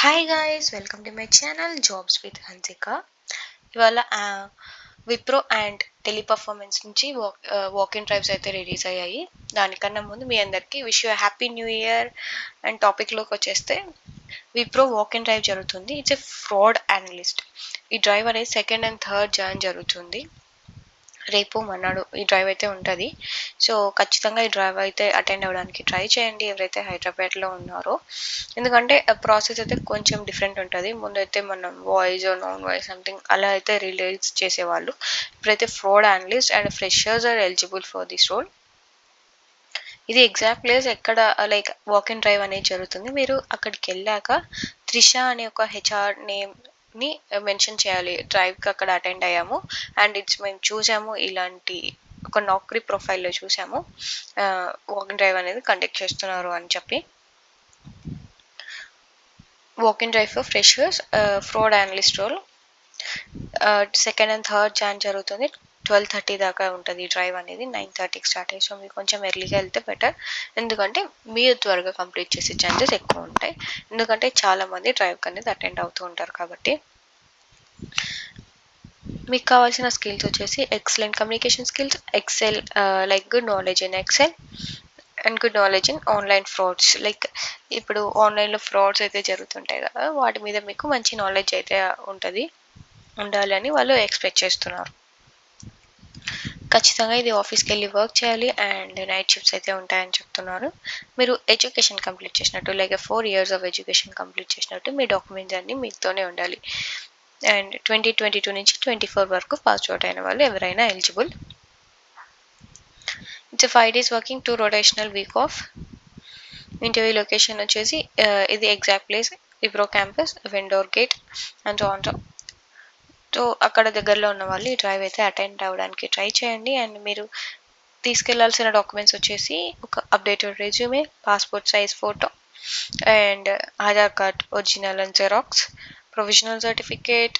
Hi guys, welcome to my channel jobs with Hansika. ఇవాళ Wipro and Teleperformance నుంచి walk in drives అయితే release అయ్యాయి. దానికన్నా ముందు మీ అందరికీ wish you happy new year. And టాపిక్లోకి వచ్చేస్తే విప్రో వాక్ ఇన్ డ్రైవ్ జరుగుతుంది. It's a fraud analyst. ఈ డ్రైవ్ అనేది 2nd and 3rd Jan జరుగుతుంది. రేపు మన్నాడు ఈ డ్రైవ్ అయితే ఉంటుంది. సో ఖచ్చితంగా ఈ డ్రైవ్ అయితే అటెండ్ అవ్వడానికి ట్రై చేయండి ఎవరైతే హైదరాబాద్లో ఉన్నారో. ఎందుకంటే ప్రాసెస్ అయితే కొంచెం డిఫరెంట్ ఉంటుంది. ముందైతే మనం వాయిస్ నాన్ వాయిస్ సంథింగ్ అలా అయితే రిలీజ్ చేసేవాళ్ళు. ఇప్పుడైతే fraud analyst and freshers are eligible for this role. ఇది ఎగ్జాక్ట్ ప్లేస్ ఎక్కడ లైక్ వాక్ ఇన్ డ్రైవ్ అనేది జరుగుతుంది. మీరు అక్కడికి వెళ్ళాక త్రిష అనే ఒక హెచ్ఆర్ నేమ్ని మెన్షన్ చేయాలి. డ్రైవ్కి అక్కడ అటెండ్ అయ్యాము అండ్ మేము చూసాము, ఇలాంటి ఒక నౌకరీ ప్రొఫైల్లో చూసాము వాక్ ఇన్ డ్రైవ్ అనేది కండక్ట్ చేస్తున్నారు అని చెప్పి. Walk in drive for freshers fraud analyst role 2nd and 3rd Jan జరుగుతుంది. 12:30 దాకా ఉంటుంది ఈ డ్రైవ్ అనేది. 9:30కి స్టార్ట్ అయ్యి, సో మీరు కొంచెం ఎర్లీగా వెళ్తే బెటర్. ఎందుకంటే మీరు త్వరగా కంప్లీట్ చేసే ఛాన్సెస్ ఎక్కువ ఉంటాయి. ఎందుకంటే చాలామంది డ్రైవ్కి అనేది అటెండ్ అవుతూ ఉంటారు కాబట్టి. మీకు కావాల్సిన స్కిల్స్ వచ్చేసి excellent communication skills, Excel like good knowledge in Excel and good knowledge in online frauds. Like ఇప్పుడు ఆన్లైన్లో ఫ్రాడ్స్ అయితే జరుగుతుంటాయి కదా, వాటి మీద మీకు మంచి నాలెడ్జ్ అయితే ఉండాలని వాళ్ళు ఎక్స్పెక్ట్ చేస్తున్నారు. ఖచ్చితంగా ఇది ఆఫీస్కి వెళ్ళి వర్క్ చేయాలి అండ్ నైట్ షిఫ్ట్స్ అయితే ఉంటాయని చెప్తున్నారు. మీరు ఎడ్యుకేషన్ కంప్లీట్ చేసినట్టు like 4 years of education complete చేసినట్టు మీ డాక్యుమెంట్స్ అన్నీ మీతోనే ఉండాలి. అండ్ 2022 నుంచి 24 వరకు పాస్ అవుట్ అయిన వాళ్ళు ఎవరైనా eligible. It's 5 days working 2 rotational week off. Interview location వచ్చేసి ఇది exact place Wipro campus, వెండోర్ gate and on. So అక్కడ దగ్గరలో ఉన్న వాళ్ళు ఈ డ్రైవ్ అయితే అటెండ్ అవ్వడానికి ట్రై చేయండి. అండ్ మీరు తీసుకెళ్లాల్సిన డాక్యుమెంట్స్ వచ్చేసి ఒక updated resume, passport size photo and Aadhaar card original and xerox, provisional certificate,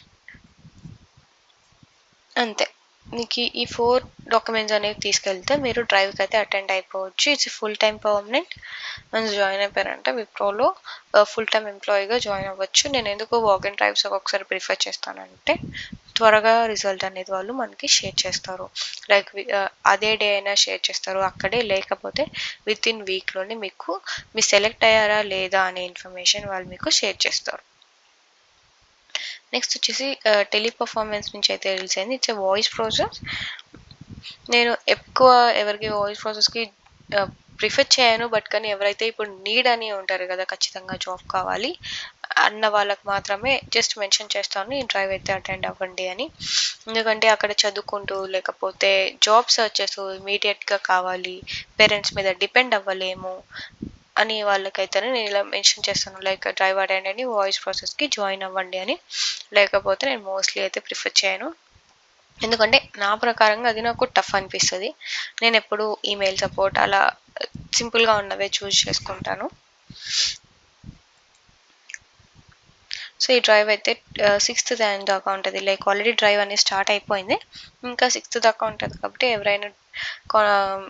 అంతే. మీకు ఈ 4 డాక్యుమెంట్స్ అనేవి తీసుకెళ్తే మీరు డ్రైవ్కి అయితే అటెండ్ అయిపోవచ్చు. It's full time permanent. మనం జాయిన్ అయిపోయారంటే విప్రోలో ఫుల్ టైం ఎంప్లాయీగా జాయిన్ అవ్వచ్చు. నేను ఎందుకు వాక్ ఇన్ డ్రైవ్స్ ఒకసారి ప్రిఫర్ చేస్తానంటే త్వరగా రిజల్ట్ అనేది వాళ్ళు మనకి షేర్ చేస్తారు. లైక్ అదే డే అయినా షేర్ చేస్తారు. అక్కడే లేకపోతే విత్ ఇన్ వీక్లోనే మీకు మీరు సెలెక్ట్ అయ్యారా లేదా అనే ఇన్ఫర్మేషన్ వాళ్ళు మీకు షేర్ చేస్తారు. నెక్స్ట్ వచ్చేసి టెలిపర్ఫార్మెన్స్ నుంచి అయితే రిలీజ్ అయింది. It's voice process. నేను ఎక్కువ ఎవరికి వాయిస్ ప్రాసెస్కి ప్రిఫర్ చేయను, బట్ కానీ ఎవరైతే ఇప్పుడు నీడ్ అని ఉంటారు కదా, ఖచ్చితంగా జాబ్ కావాలి అన్న వాళ్ళకి మాత్రమే జస్ట్ మెన్షన్ చేస్తాను ఈ డ్రైవ్ అయితే అటెండ్ అవ్వండి అని. ఎందుకంటే అక్కడ చదువుకుంటూ లేకపోతే జాబ్ సర్చ్ చేస్తూ ఇమీడియట్గా కావాలి, పేరెంట్స్ మీద డిపెండ్ అవ్వలేము అని వాళ్ళకైతేనే నేను ఇలా మెన్షన్ చేస్తాను లైక్ డ్రైవ్ అటెండ్ అని వాయిస్ ప్రాసెస్కి జాయిన్ అవ్వండి అని. లేకపోతే నేను మోస్ట్లీ అయితే ప్రిఫర్ చేయను. ఎందుకంటే నా ప్రకారంగా అది నాకు టఫ్ అనిపిస్తుంది. నేను ఎప్పుడు ఈమెయిల్ సపోర్ట్ అలా సింపుల్గా ఉన్నవే చూస్ చేసుకుంటాను. సో ఈ డ్రైవ్ అయితే 6th Jan దాకా ఉంటుంది. లైక్ ఆల్రెడీ డ్రైవ్ అనేది స్టార్ట్ అయిపోయింది, ఇంకా 6th దాకా ఉంటుంది. కాబట్టి ఎవరైనా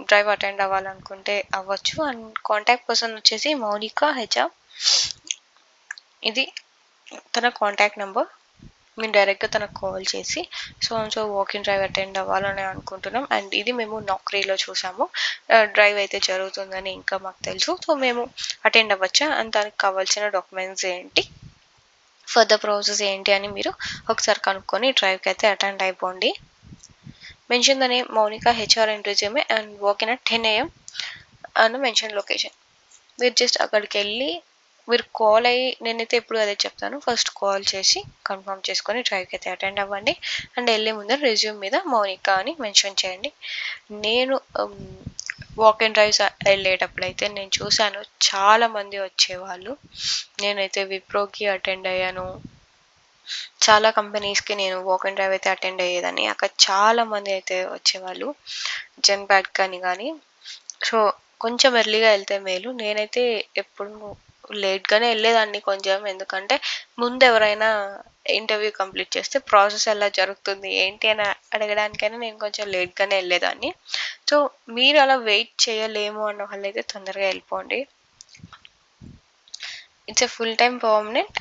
డ్రైవ్ అటెండ్ అవ్వాలనుకుంటే అవ్వచ్చు. అండ్ కాంటాక్ట్ పర్సన్ వచ్చేసి మౌనికా హెచ్ఆర్. ఇది తన కాంటాక్ట్ నెంబర్. మీరు డైరెక్ట్గా తనకు కాల్ చేసి so walk in drive attend అవ్వాలని అనుకుంటున్నాం అండ్ ఇది మేము నౌకరీలో చూసాము, డ్రైవ్ అయితే జరుగుతుందని ఇంకా మాకు తెలుసు, సో మేము అటెండ్ అవ్వచ్చా అండ్ దానికి కావాల్సిన డాక్యుమెంట్స్ ఏంటి, ఫర్దర్ ప్రాసెస్ ఏంటి అని మీరు ఒకసారి కనుక్కొని డ్రైవ్కి అయితే అటెండ్ అయిపోండి. Mention the name Mounika HR and resume and walk in at 10 AM అని మెన్షన్ లొకేషన్. మీరు జస్ట్ అక్కడికి వెళ్ళి మీరు కాల్ అయ్యి, నేనైతే ఎప్పుడు అదే చెప్తాను, ఫస్ట్ కాల్ చేసి కన్ఫర్మ్ చేసుకొని డ్రైవ్కి అయితే అటెండ్ అవ్వండి అండ్ వెళ్ళే ముందర రెజ్యూమ్ మీద మౌనికా అని మెన్షన్ చేయండి. నేను వాక్ ఇన్ డ్రైవ్స్ వెళ్ళేటప్పుడు అయితే నేను చూశాను చాలామంది వచ్చేవాళ్ళు. నేనైతే విప్రోకి అటెండ్ అయ్యాను, చాలా కంపెనీస్కి నేను వాక్ ఇన్ డ్రైవ్ అయితే అటెండ్ అయ్యేదాన్ని. అక్కడ చాలామంది అయితే వచ్చేవాళ్ళు జెన్ బ్యాగ్ కానీ. సో కొంచెం ఎర్లీగా వెళ్తే మేలు. నేనైతే ఎప్పుడు లేట్గానే వెళ్ళేదాన్ని కొంచెం, ఎందుకంటే ముందు ఎవరైనా ఇంటర్వ్యూ కంప్లీట్ చేస్తే ప్రాసెస్ ఎలా జరుగుతుంది ఏంటి అని అడగడానికైనా నేను కొంచెం లేట్గానే వెళ్ళేదాన్ని. సో మీరు అలా వెయిట్ చేయలేము అన్న వాళ్ళైతే తొందరగా వెళ్ళిపోండి. It's a full time permanent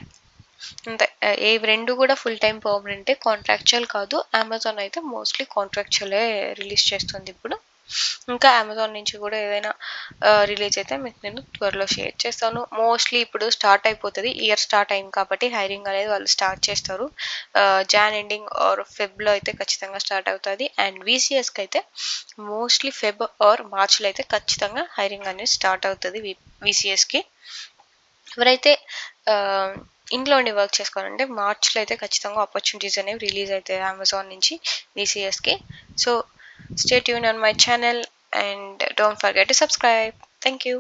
అంతే. ఇవి 2 కూడా ఫుల్ టైమ్ పర్మనెంటే, కాంట్రాక్చువల్ కాదు. అమెజాన్ అయితే మోస్ట్‌లీ కాంట్రాక్చువలే రిలీజ్ చేస్తుంది ఇప్పుడు. ఇంకా అమెజాన్ నుంచి కూడా ఏదైనా రిలీజ్ అయితే మీకు నేను త్వరలో షేర్ చేస్తాను. మోస్ట్‌లీ ఇప్పుడు స్టార్ట్ అయిపోతది. ఇయర్ స్టార్ట్ అయింది కాబట్టి హైరింగ్ అనేది వాళ్ళు స్టార్ట్ చేస్తారు. జాన్ ఎండింగ్ ఆర్ ఫెబ్‌లో అయితే ఖచ్చితంగా స్టార్ట్ అవుతది. అండ్ వీసీఎస్‌కి అయితే మోస్ట్‌లీ ఫెబ్ ఆర్ మార్చ్‌లో అయితే ఖచ్చితంగా హైరింగ్ అనేది స్టార్ట్ అవుతది వీసీఎస్‌కి. ఎవరైతే ఆహ్, ఇంట్లో ఉండి వర్క్ చేసుకోవాలంటే మార్చ్‌లో అయితే ఖచ్చితంగా ఆపర్చునిటీస్ అనేవి రిలీజ్ అయితాయి అమెజాన్ నుంచి వీసీఎస్‌కి. So, stay tuned on my channel and don't forget to subscribe. Thank you.